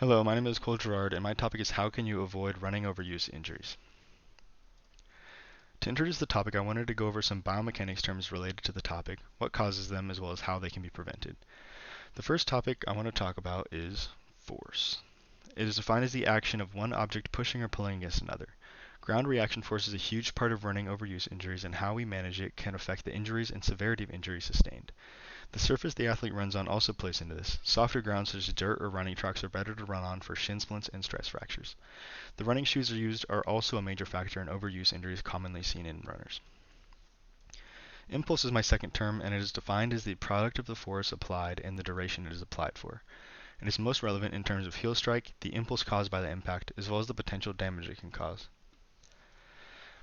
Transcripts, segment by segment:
Hello, my name is Cole Gerard, and my topic is how can you avoid running overuse injuries? To introduce the topic, I wanted to go over some biomechanics terms related to the topic, what causes them, as well as how they can be prevented. The first topic I want to talk about is force. It is defined as the action of one object pushing or pulling against another. Ground reaction force is a huge part of running overuse injuries, and how we manage it can affect the injuries and severity of injuries sustained. The surface the athlete runs on also plays into this. Softer ground such as dirt or running tracks are better to run on for shin splints and stress fractures. The running shoes used are also a major factor in overuse injuries commonly seen in runners. Impulse is my second term, and it is defined as the product of the force applied and the duration it is applied for. It is most relevant in terms of heel strike, the impulse caused by the impact, as well as the potential damage it can cause.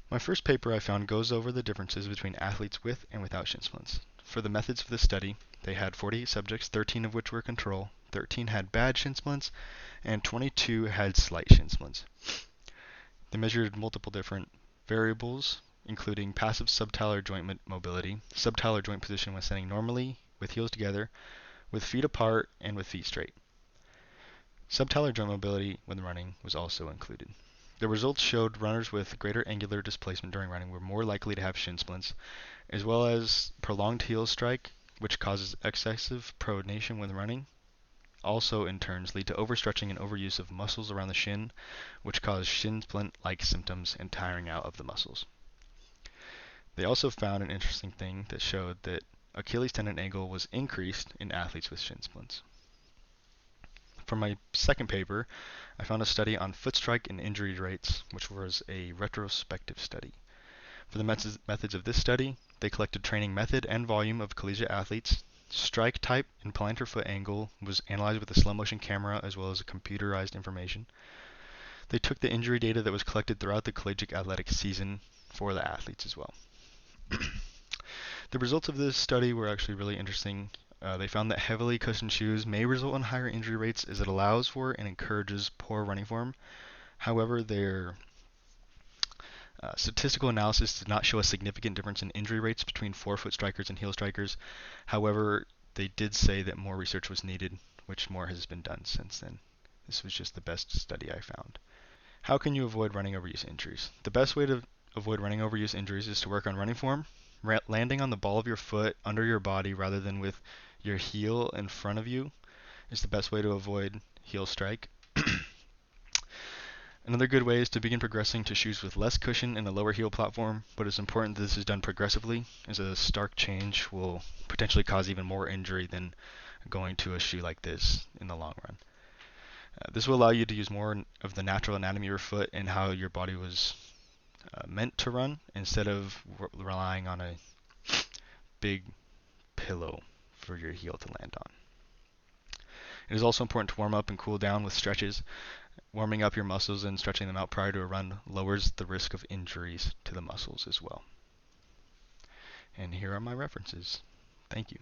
My first paper I found goes over the differences between athletes with and without shin splints. For the methods of this study, they had 48 subjects, 13 of which were control, 13 had bad shin splints, and 22 had slight shin splints. They measured multiple different variables, including passive subtalar joint mobility, subtalar joint position when standing normally, with heels together, with feet apart, and with feet straight. Subtalar joint mobility when running was also included. The results showed runners with greater angular displacement during running were more likely to have shin splints, as well as prolonged heel strike, which causes excessive pronation when running, also in turns lead to overstretching and overuse of muscles around the shin, which cause shin splint-like symptoms and tiring out of the muscles. They also found an interesting thing that showed that Achilles tendon angle was increased in athletes with shin splints. For my second paper, I found a study on foot strike and injury rates, which was a retrospective study. For the methods of this study, they collected training method and volume of collegiate athletes. Strike type and plantar foot angle was analyzed with a slow motion camera as well as computerized information. They took the injury data that was collected throughout the collegiate athletic season for the athletes as well. The results of this study were actually really interesting. They found that heavily cushioned shoes may result in higher injury rates as it allows for and encourages poor running form. However, their statistical analysis did not show a significant difference in injury rates between forefoot strikers and heel strikers. However, they did say that more research was needed, which more has been done since then. This was just the best study I found. How can you avoid running overuse injuries? The best way to avoid running overuse injuries is to work on running form, landing on the ball of your foot under your body rather than with your heel in front of you is the best way to avoid heel strike. Another good way is to begin progressing to shoes with less cushion and a lower heel platform, but it's important that this is done progressively, as a stark change will potentially cause even more injury than going to a shoe like this in the long run. This will allow you to use more of the natural anatomy of your foot and how your body was meant to run instead of relying on a big pillow for your heel to land on. It is also important to warm up and cool down with stretches. Warming up your muscles and stretching them out prior to a run lowers the risk of injuries to the muscles as well. And here are my references. Thank you.